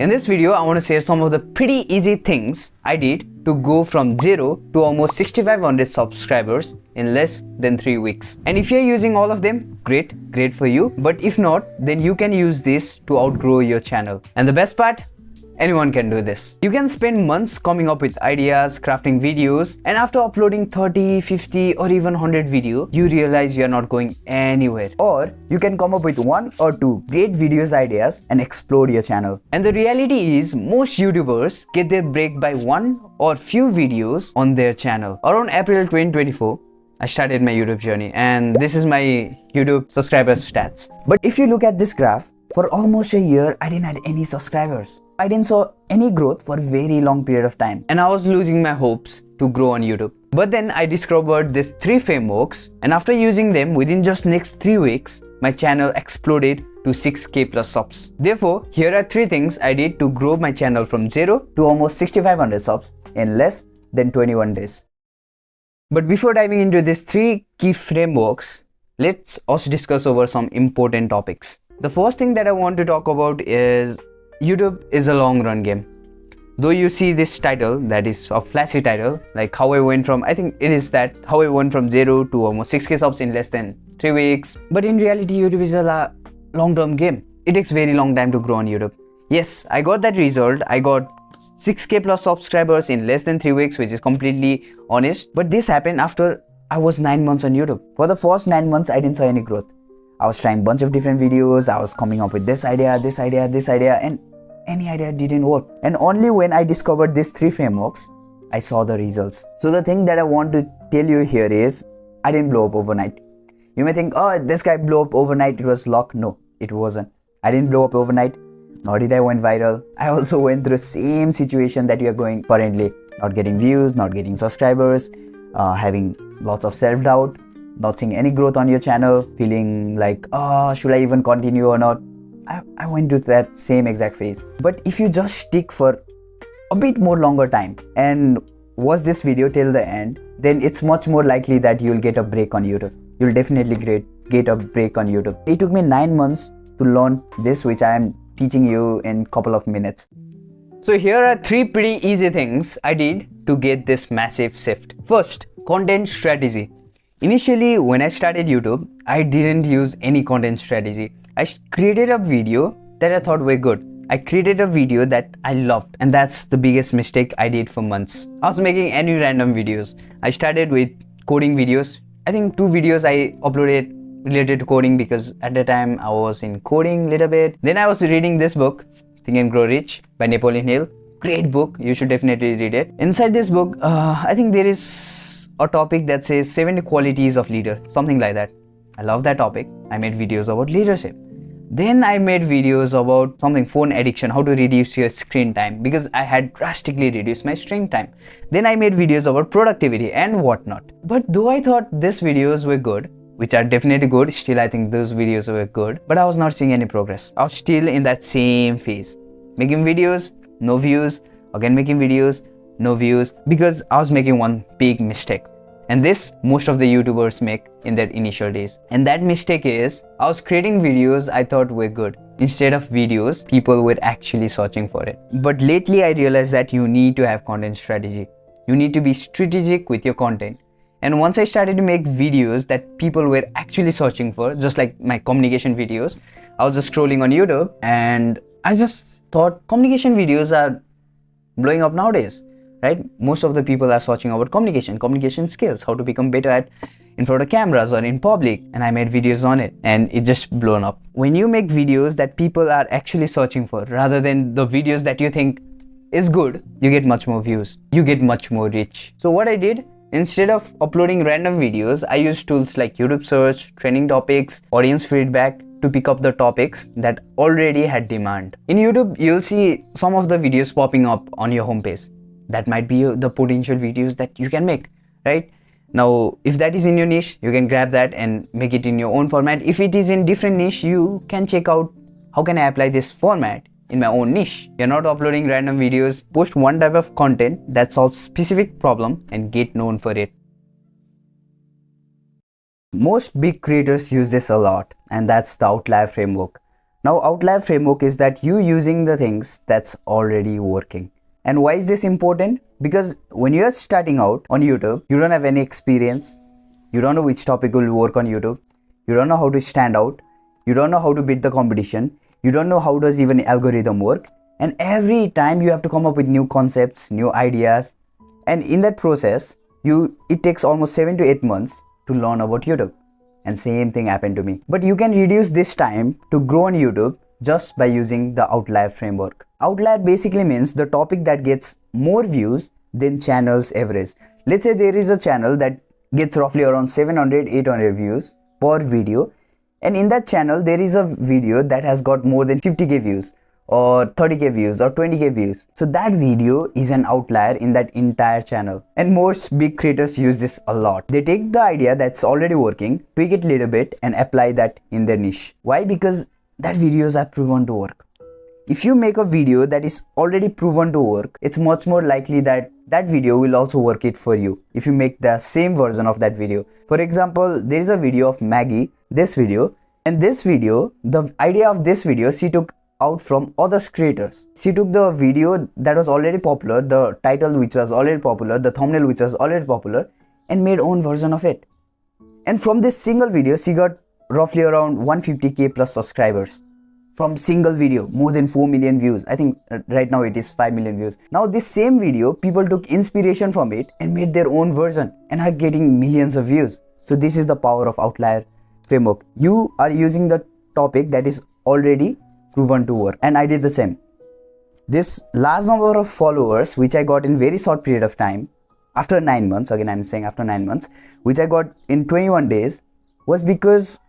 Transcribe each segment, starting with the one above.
In this video, I want to share some of the pretty easy things I did to go from 0 to almost 6500 subscribers in less than 3 weeks. And if you're using all of them, great for you. But if not, then you can use this to outgrow your channel. And the best part, anyone can do this. You can spend months coming up with ideas, crafting videos, and after uploading 30, 50 or even 100 videos, you realize you're not going anywhere. Or you can come up with 1 or 2 great videos ideas and explode your channel. And the reality is, most YouTubers get their break by 1 or few videos on their channel. Around April 2024, I started my YouTube journey, and this is my YouTube subscribers stats. But if you look at this graph, for almost a year, I didn't have any subscribers. I didn't saw any growth for a very long period of time, and I was losing my hopes to grow on YouTube. But then I discovered these 3 frameworks, and after using them within just next 3 weeks, my channel exploded to 6k plus subs. Therefore, here are 3 things I did to grow my channel from 0 to almost 6500 subs in less than 21 days. But before diving into these 3 key frameworks, let's also discuss over some important topics. The first thing that I want to talk about is YouTube is a long run game. Though you see this title, that is a flashy title, like how I went from, I think it is that, how I went from 0 to almost 6k subs in less than 3 weeks. But in reality, YouTube is a long term game. It takes very long time to grow on YouTube. Yes, I got that result. I got 6k plus subscribers in less than 3 weeks, which is completely honest. But this happened after I was 9 months on YouTube. For the first 9 months, I didn't see any growth. I was trying a bunch of different videos. I was coming up with this idea, and any idea didn't work. And only when I discovered these 3 frameworks, I saw the results. So the thing that I want to tell you here is, I didn't blow up overnight. You may think, oh, this guy blew up overnight, it was luck. No, it wasn't. I didn't blow up overnight, nor did I went viral. I also went through the same situation that you are going currently. Not getting views, not getting subscribers, having lots of self-doubt, not seeing any growth on your channel, feeling like, oh, should I even continue or not? I went through that same exact phase. But if you just stick for a bit more longer time and watch this video till the end, then it's much more likely that you'll get a break on YouTube. You'll definitely get a break on YouTube. It took me 9 months to learn this, which I am teaching you in a couple of minutes. So here are 3 pretty easy things I did to get this massive shift. First, content strategy. Initially, when I started YouTube, I didn't use any content strategy. I created a video that I thought were good. I created a video that I loved, and that's the biggest mistake I did for months. I was making any random videos. I started with coding videos. I think 2 videos I uploaded related to coding because at the time I was in coding a little bit. Then I was reading this book, Think and Grow Rich by Napoleon Hill. Great book. You should definitely read it. Inside this book, I think there is a topic that says 7 qualities of leader, something like that. I love that topic. I made videos about leadership. Then I made videos about something, phone addiction, how to reduce your screen time, because I had drastically reduced my screen time. Then I made videos about productivity and whatnot. But though I thought these videos were good, which are definitely good, still I think those videos were good, but I was not seeing any progress. I was still in that same phase. Making videos, no views, again making videos, no views, because I was making one big mistake. And this most of the YouTubers make in their initial days. And that mistake is, I was creating videos I thought were good. Instead of videos, people were actually searching for it. But lately I realized that you need to have content strategy. You need to be strategic with your content. And once I started to make videos that people were actually searching for, just like my communication videos, I was just scrolling on YouTube and I just thought communication videos are blowing up nowadays. Right? Most of the people are searching about communication skills, how to become better at in front of cameras or in public, and I made videos on it and it just blown up. When you make videos that people are actually searching for rather than the videos that you think is good, you get much more views, you get much more reach. So what I did, instead of uploading random videos, I used tools like YouTube search, trending topics, audience feedback to pick up the topics that already had demand. In YouTube, you'll see some of the videos popping up on your homepage. That might be the potential videos that you can make, right? Now, if that is in your niche, you can grab that and make it in your own format. If it is in different niche, you can check out how can I apply this format in my own niche. You're not uploading random videos. Post one type of content that solves specific problem and get known for it. Most big creators use this a lot, and that's the outlier framework. Now, outlier framework is that you using the things that's already working. And why is this important? Because when you're starting out on YouTube, you don't have any experience. You don't know which topic will work on YouTube. You don't know how to stand out. You don't know how to beat the competition. You don't know how does even algorithm work. And every time you have to come up with new concepts, new ideas. And in that process, it takes almost 7 to 8 months to learn about YouTube. And same thing happened to me. But you can reduce this time to grow on YouTube just by using the outlier framework. Outlier basically means the topic that gets more views than channel's average. Let's say there is a channel that gets roughly around 700-800 views per video, and in that channel there is a video that has got more than 50k views or 30k views or 20k views. So that video is an outlier in that entire channel, and most big creators use this a lot. They take the idea that's already working, tweak it a little bit and apply that in their niche. Why? Because that videos are proven to work. If you make a video that is already proven to work, it's much more likely that that video will also work it for you if you make the same version of that video. For example, there is a video of Maggie, this video, and this video, the idea of this video, she took out from other creators. She took the video that was already popular, the title which was already popular, the thumbnail which was already popular, and made own version of it. And from this single video, she got roughly around 150k plus subscribers. From single video, more than 4 million views. I think right now it is 5 million views. Now this same video, people took inspiration from it and made their own version and are getting millions of views. So this is the power of outlier framework. You are using the topic that is already proven to work, and I did the same. This large number of followers which I got in very short period of time, after 9 months, again I'm saying after 9 months, which I got in 21 days, was because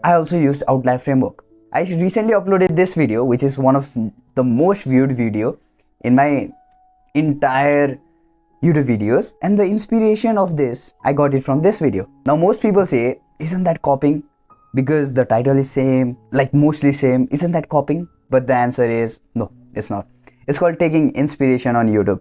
I also used outlier framework. I recently uploaded this video, which is one of the most viewed video in my entire YouTube videos, and the inspiration of this, I got it from this video. Now most people say, isn't that copying? Because the title is same, like mostly same, isn't that copying? But the answer is no, it's not. It's called taking inspiration on YouTube.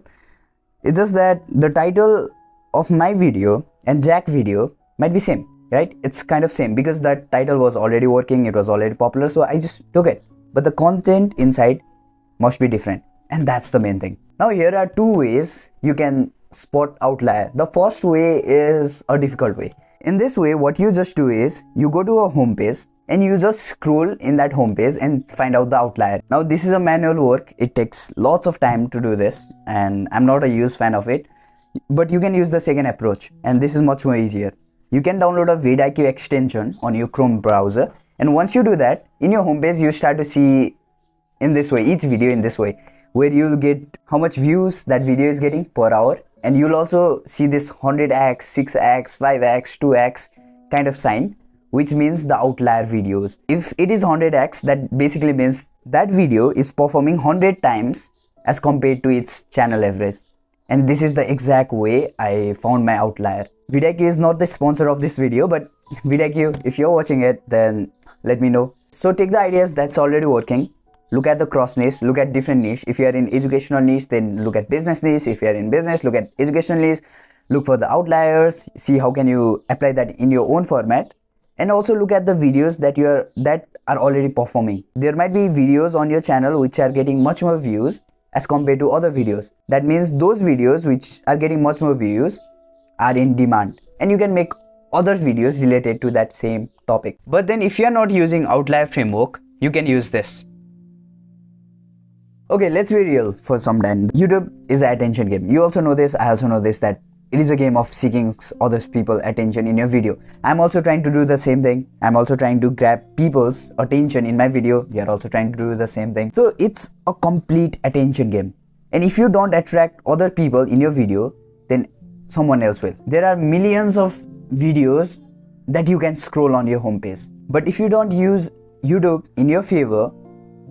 It's just that the title of my video and Jack video might be same, right? It's kind of same because that title was already working, it was already popular, so I just took it. But the content inside must be different, and that's the main thing. Now here are two ways you can spot outlier. The first way is a difficult way. In this way, what you just do is you go to a home page and you just scroll in that home page and find out the outlier. Now this is a manual work, it takes lots of time to do this, and I'm not a huge fan of it, but you can use the second approach, and this is much more easier. You can download a vidIQ extension on your Chrome browser, and once you do that, in your homepage you start to see in this way, each video in this way, where you'll get how much views that video is getting per hour, and you'll also see this 100x, 6x, 5x, 2x kind of sign, which means the outlier videos. If it is 100x, that basically means that video is performing 100 times as compared to its channel average. And this is the exact way I found my outlier. vidIQ is not the sponsor of this video, but vidIQ, if you're watching it, then let me know. So take the ideas that's already working, look at the cross niche, look at different niche. If you are in educational niche, then look at business niche. If you are in business, look at educational niche. Look for the outliers, see how can you apply that in your own format, and also look at the videos that are already performing. There might be videos on your channel which are getting much more views as compared to other videos. That means those videos which are getting much more views are in demand, and you can make other videos related to that same topic. But then if you are not using outlier framework, you can use this. Okay, let's be real for some time. YouTube is an attention game. You also know this, I also know this, that it is a game of seeking other people's attention in your video. I'm also trying to do the same thing. I'm also trying to grab people's attention in my video. You're also trying to do the same thing. So it's a complete attention game. And if you don't attract other people in your video, then someone else will. There are millions of videos that you can scroll on your homepage. But if you don't use YouTube in your favor,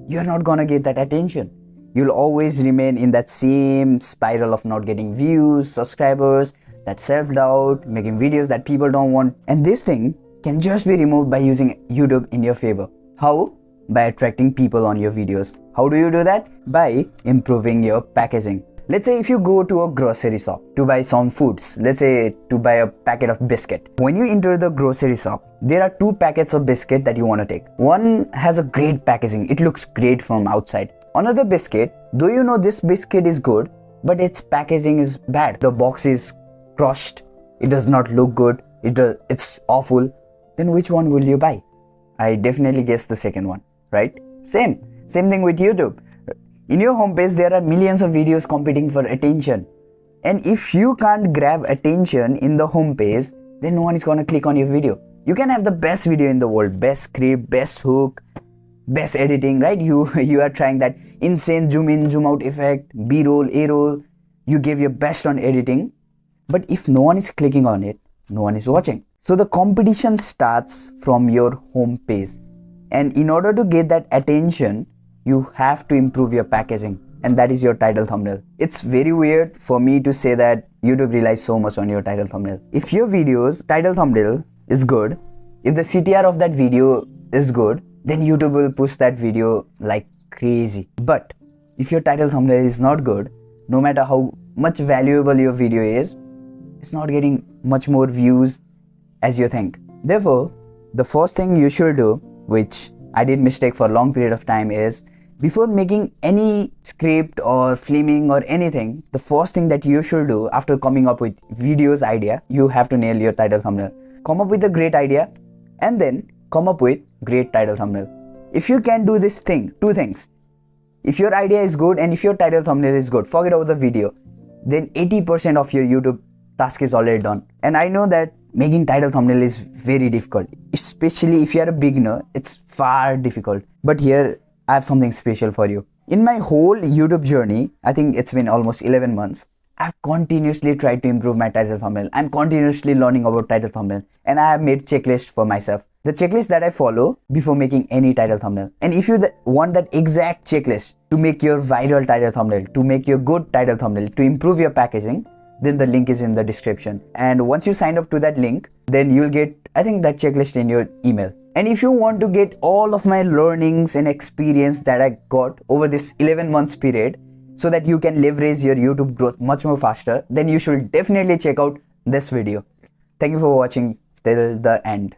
you're not gonna get that attention. You'll always remain in that same spiral of not getting views, subscribers, that self-doubt, making videos that people don't want. And this thing can just be removed by using YouTube in your favor. How? By attracting people on your videos. How do you do that? By improving your packaging. Let's say if you go to a grocery shop to buy some foods, let's say to buy a packet of biscuit. When you enter the grocery shop, there are 2 packets of biscuit that you want to take. One has a great packaging, it looks great from outside. Another biscuit, though you know this biscuit is good, but its packaging is bad. The box is crushed, it does not look good, it's awful. Then which one will you buy? I definitely guess the second one, right? Same thing with YouTube. In your homepage, there are millions of videos competing for attention. And if you can't grab attention in the homepage, then no one is gonna click on your video. You can have the best video in the world, best script, best hook, best editing, right? You are trying that insane zoom in, zoom out effect, B-roll, A-roll. You give your best on editing. But if no one is clicking on it, no one is watching. So the competition starts from your homepage. And in order to get that attention, you have to improve your packaging, and that is your title thumbnail. It's very weird for me to say that YouTube relies so much on your title thumbnail. If your video's title thumbnail is good, if the CTR of that video is good, then YouTube will push that video like crazy. But if your title thumbnail is not good, no matter how much valuable your video is, it's not getting much more views as you think. Therefore, the first thing you should do, which I did mistake for a long period of time, is before making any script or filming or anything, the first thing that you should do after coming up with videos idea, you have to nail your title thumbnail. Come up with a great idea and then come up with great title thumbnail. If you can do this thing, 2 things. If your idea is good and if your title thumbnail is good, forget about the video, then 80% of your YouTube task is already done. And I know that making title thumbnail is very difficult, especially if you are a beginner. It's far difficult. But here I have something special for you. In my whole YouTube journey, I think it's been almost 11 months, I've continuously tried to improve my title thumbnail. I'm continuously learning about title thumbnail, and I have made checklist for myself. The checklist that I follow before making any title thumbnail. And if you want that exact checklist to make your viral title thumbnail, to make your good title thumbnail, to improve your packaging, then the link is in the description. And once you sign up to that link, then you'll get, I think, that checklist in your email. And if you want to get all of my learnings and experience that I got over this 11 months period, so that you can leverage your YouTube growth much more faster, then you should definitely check out this video. Thank you for watching till the end.